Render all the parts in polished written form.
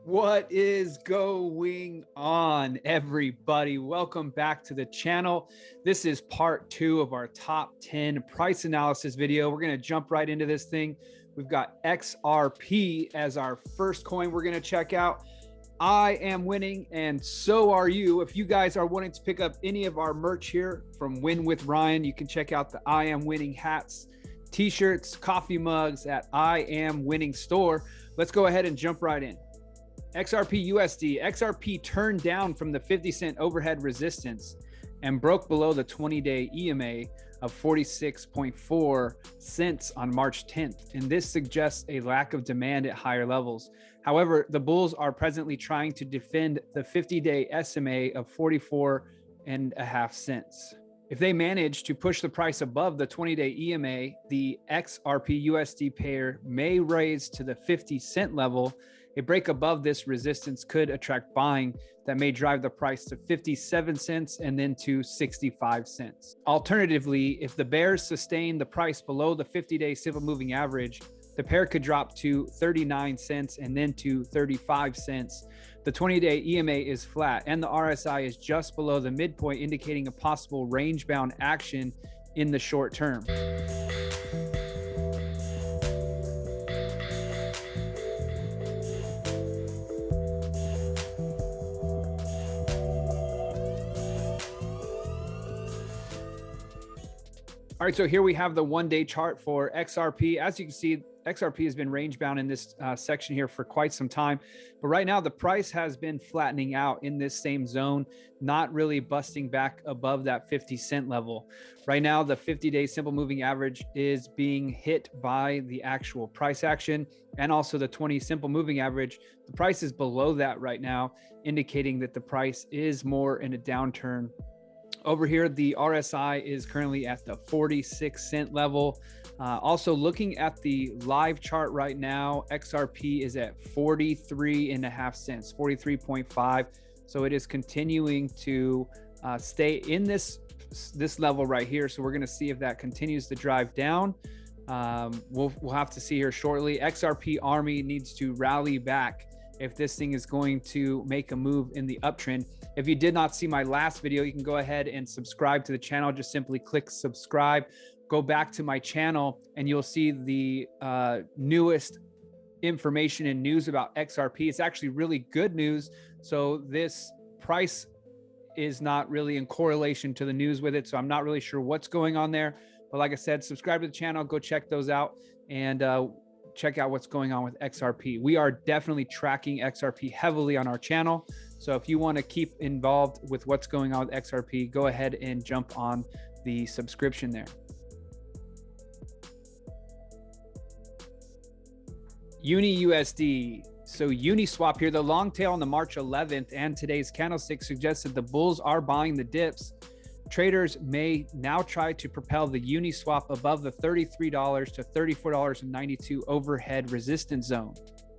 What is going on, everybody? Welcome back to the channel. This is part 2 of our top 10 price analysis video. We're going to jump right into this thing. We've got XRP as our first coin we're going to check out. I am winning, and so are you. If you guys are wanting to pick up any of our merch here from Win with Ryan, you can check out the I Am Winning hats, t-shirts, coffee mugs at I Am Winning store. Let's go ahead and jump right in. XRP USD. XRP turned down from the 50-cent overhead resistance and broke below the 20-day EMA of 46.4 cents on March 10th. And this suggests a lack of demand at higher levels. However, the bulls are presently trying to defend the 50-day SMA of 44.5 cents. If they manage to push the price above the 20-day EMA, the XRP USD pair may raise to the 50-cent level. A break above this resistance could attract buying that may drive the price to 57 cents and then to 65 cents. Alternatively, if the bears sustain the price below the 50-day simple moving average, the pair could drop to 39 cents and then to 35 cents. The 20-day EMA is flat and the RSI is just below the midpoint, indicating a possible range-bound action in the short term. All right, so here we have the one-day chart for XRP. As you can see, XRP has been range-bound in this section here for quite some time. But right now, the price has been flattening out in this same zone, not really busting back above that 50-cent level. Right now, the 50-day simple moving average is being hit by the actual price action and also the 20 simple moving average. The price is below that right now, indicating that the price is more in a downturn. Over here, the RSI is currently at the 46-cent level. Also looking at the live chart right now, XRP is at 43.5 cents, 43.5. So it is continuing to stay in this level right here. So we're going to see if that continues to drive down. We'll have to see here shortly. XRP Army needs to rally back if this thing is going to make a move in the uptrend. If you did not see my last video, you can go ahead and subscribe to the channel. Just simply click subscribe, go back to my channel, and you'll see the newest information and news about XRP. It's actually really good news. So this price is not really in correlation to the news with it. So I'm not really sure what's going on there. But like I said, subscribe to the channel, go check those out, and check out what's going on with XRP. We are definitely tracking XRP heavily on our channel. So if you want to keep involved with what's going on with XRP, go ahead and jump on the subscription there. UniUSD. So Uniswap here, the long tail on the March 11th and today's candlestick suggests that the bulls are buying the dips. Traders may now try to propel the Uniswap above the $33 to $34.92 overhead resistance zone.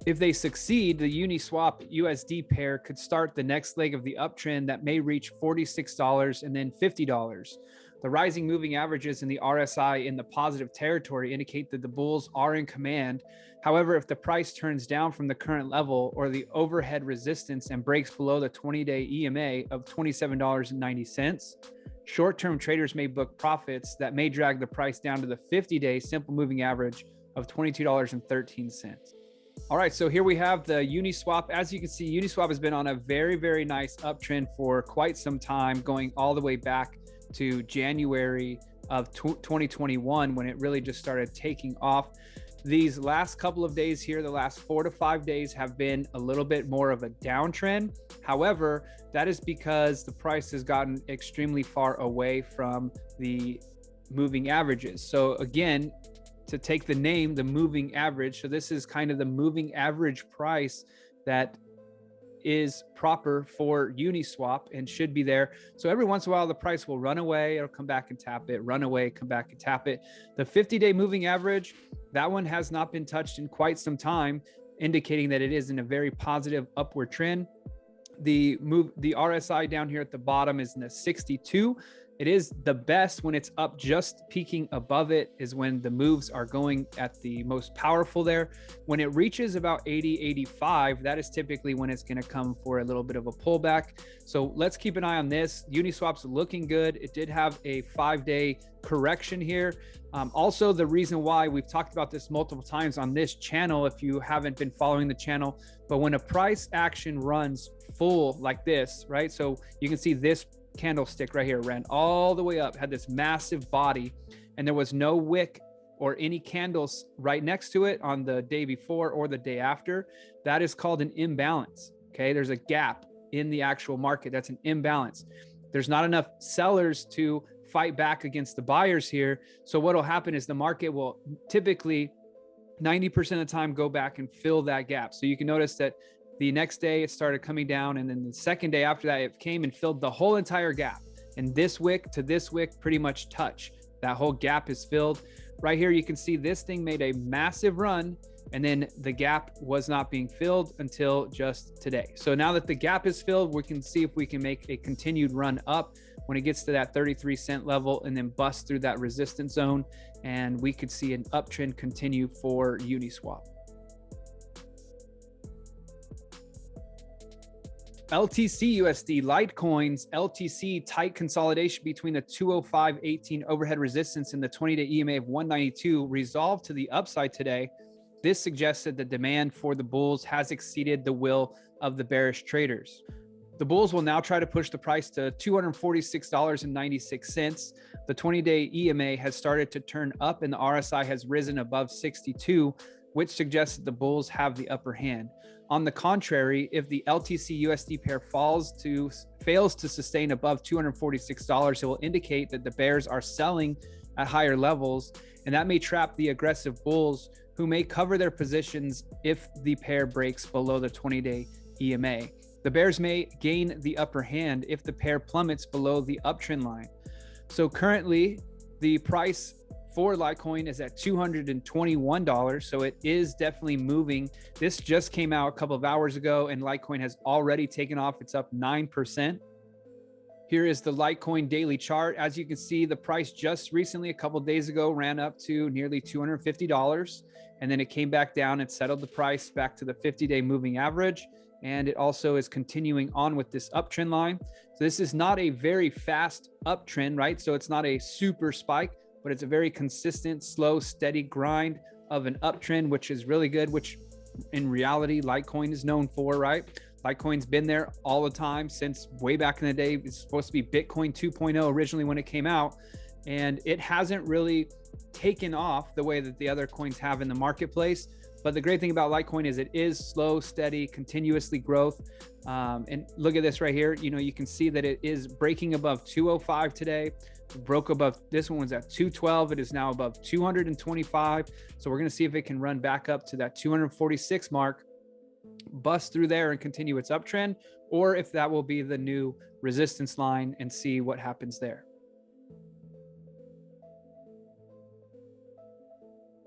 If they succeed, the Uniswap USD pair could start the next leg of the uptrend that may reach $46 and then $50. The rising moving averages in the RSI in the positive territory indicate that the bulls are in command. However, if the price turns down from the current level or the overhead resistance and breaks below the 20-day EMA of $27.90, short-term traders may book profits that may drag the price down to the 50-day simple moving average of $22.13. All right, so here we have the Uniswap. As you can see, Uniswap has been on a very, very nice uptrend for quite some time, going all the way back to January of 2021 when it really just started taking off. These last couple of days here, the last 4 to 5 days have been a little bit more of a downtrend. However, that is because the price has gotten extremely far away from the moving averages. So again, to take the name, the moving average. So this is kind of the moving average price that is proper for Uniswap and should be there. So every once in a while, the price will run away, it'll come back and tap it, run away, come back and tap it. The 50-day moving average, that one has not been touched in quite some time, indicating that it is in a very positive upward trend. The RSI down here at the bottom is in the 62, It is the best when it's up, just peaking above it is when the moves are going at the most powerful there. When it reaches about 80, 85, that is typically when it's going to come for a little bit of a pullback. So let's keep an eye on this. Uniswap's looking good. It did have a 5-day correction here. Also, the reason why we've talked about this multiple times on this channel, if you haven't been following the channel, but when a price action runs full like this, right? So you can see this candlestick right here ran all the way up, had this massive body, and there was no wick or any candles right next to it on the day before or the day after. That is called an imbalance. Okay, there's a gap in the actual market. That's an imbalance. There's not enough sellers to fight back against the buyers here. So what will happen is the market will typically 90% of the time go back and fill that gap. So you can notice that the next day it started coming down, and then the second day after that it came and filled the whole entire gap. And this wick to this wick pretty much touch. That whole gap is filled. Right here you can see this thing made a massive run, and then the gap was not being filled until just today. So now that the gap is filled, we can see if we can make a continued run up when it gets to that 33-cent level and then bust through that resistance zone, and we could see an uptrend continue for Uniswap. LTC USD, Litecoins, LTC tight consolidation between the 205.18 overhead resistance and the 20-day EMA of 192 resolved to the upside today. This suggests that the demand for the bulls has exceeded the will of the bearish traders. The bulls will now try to push the price to $246.96. The 20-day EMA has started to turn up and the RSI has risen above 62, which suggests that the bulls have the upper hand. On the contrary, if the LTC USD pair fails to sustain above $246, it will indicate that the bears are selling at higher levels, and that may trap the aggressive bulls who may cover their positions if the pair breaks below the 20-day EMA. The bears may gain the upper hand if the pair plummets below the uptrend line. So currently, the price for Litecoin is at $221, so it is definitely moving. This just came out a couple of hours ago, and Litecoin has already taken off. It's up 9%. Here is the Litecoin daily chart. As you can see, the price just recently, a couple of days ago, ran up to nearly $250, and then it came back down and settled the price back to the 50-day moving average. And it also is continuing on with this uptrend line. So this is not a very fast uptrend, right? So it's not a super spike, but it's a very consistent, slow, steady grind of an uptrend, which is really good, which in reality, Litecoin is known for, right? Litecoin's been there all the time since way back in the day. It's supposed to be Bitcoin 2.0 originally when it came out, and it hasn't really taken off the way that the other coins have in the marketplace. But the great thing about Litecoin is it is slow, steady, continuously growth. And look at this right here. You know, you can see that it is breaking above 205 today. It broke above, this one was at 212. It is now above 225. So we're going to see if it can run back up to that 246 mark, bust through there and continue its uptrend, or if that will be the new resistance line, and see what happens there.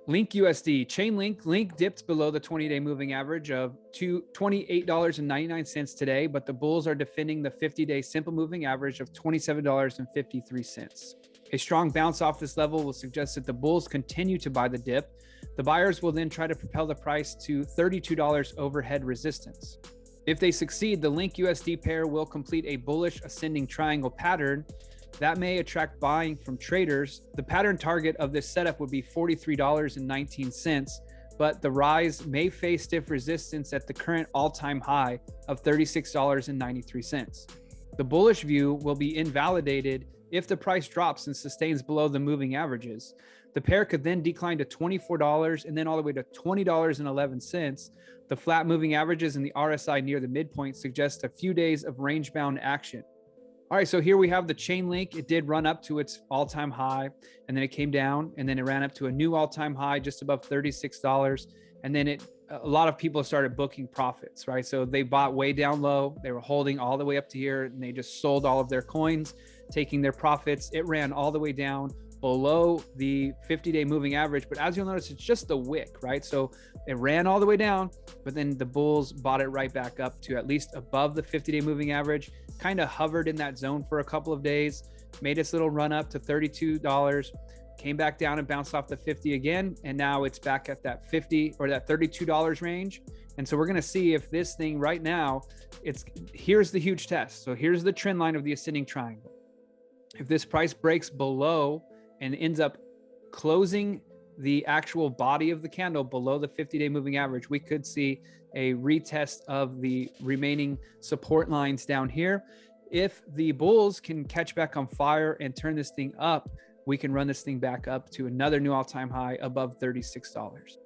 Link USD, Link dipped below the 20-day moving average of $28.99 today, but the bulls are defending the 50-day simple moving average of $27.53. A strong bounce off this level will suggest that the bulls continue to buy the dip. The buyers will then try to propel the price to $32 overhead resistance. If they succeed, the Link USD pair will complete a bullish ascending triangle pattern that may attract buying from traders. The pattern target of this setup would be $43.19, but the rise may face stiff resistance at the current all-time high of $36.93. The bullish view will be invalidated if the price drops and sustains below the moving averages. The pair could then decline to $24 and then all the way to $20.11. The flat moving averages and the RSI near the midpoint suggest a few days of range-bound action. All right, so here we have the chain link. It did run up to its all-time high, and then it came down, and then it ran up to a new all-time high just above $36. And then a lot of people started booking profits, right? So they bought way down low. They were holding all the way up to here, and they just sold all of their coins, taking their profits. It ran all the way down below the 50-day moving average. But as you'll notice, it's just the wick, right? So it ran all the way down, but then the bulls bought it right back up to at least above the 50-day moving average, kind of hovered in that zone for a couple of days. made its little run up to $32, came back down and bounced off the 50 again. And now it's back at that 50 or that $32 range. And so we're going to see if this thing right now, here's the huge test. So here's the trend line of the ascending triangle. If this price breaks below and ends up closing the actual body of the candle below the 50-day moving average, we could see a retest of the remaining support lines down here. If the bulls can catch back on fire and turn this thing up, we can run this thing back up to another new all-time high above $36.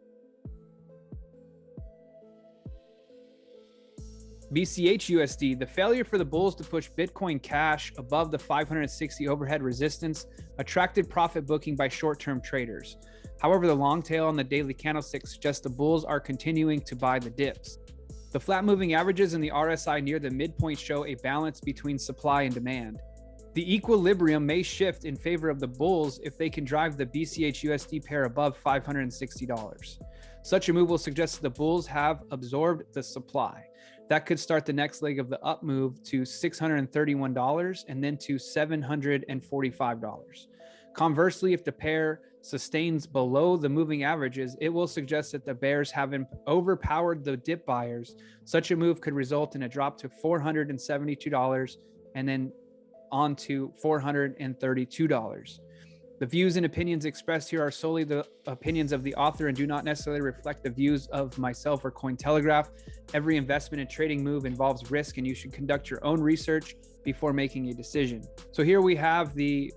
BCH USD, the failure for the bulls to push Bitcoin Cash above the 560 overhead resistance attracted profit booking by short-term traders. However, the long tail on the daily candlestick suggests the bulls are continuing to buy the dips. The flat moving averages in the RSI near the midpoint show a balance between supply and demand. The equilibrium may shift in favor of the bulls if they can drive the BCH USD pair above $560. Such a move will suggest that the bulls have absorbed the supply. That could start the next leg of the up move to $631 and then to $745. Conversely, if the pair sustains below the moving averages, it will suggest that the bears have overpowered the dip buyers. Such a move could result in a drop to $472 and then on to $432. The views and opinions expressed here are solely the opinions of the author and do not necessarily reflect the views of myself or Cointelegraph. Every investment and trading move involves risk, and you should conduct your own research before making a decision. So here we have the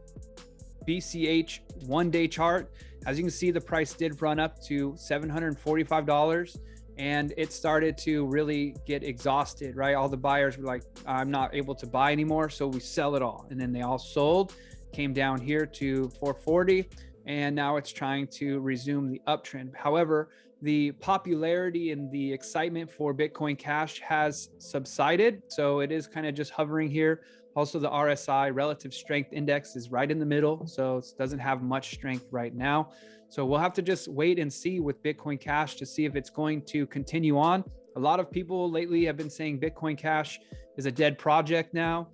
BCH one-day chart. As you can see, the price did run up to $745 and it started to really get exhausted, right? All the buyers were like, I'm not able to buy anymore, so we sell it all. And then they all sold, came down here to 440, and now it's trying to resume the uptrend. However, the popularity and the excitement for Bitcoin Cash has subsided, so it is kind of just hovering here. Also, the RSI, relative strength index, is right in the middle, so it doesn't have much strength right now. So we'll have to just wait and see with Bitcoin Cash to see if it's going to continue on. A lot of people lately have been saying Bitcoin Cash is a dead project now,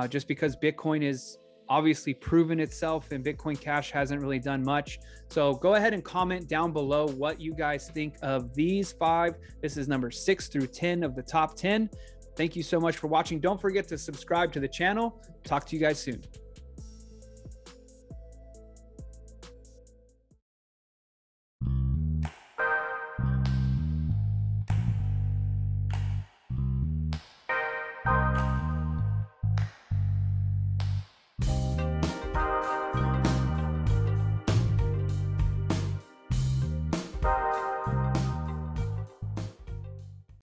just because Bitcoin is obviously proven itself and Bitcoin Cash hasn't really done much. So go ahead and comment down below what you guys think of these 5. This is number 6 through 10 of the top 10. Thank you so much for watching. Don't forget to subscribe to the channel. Talk to you guys soon.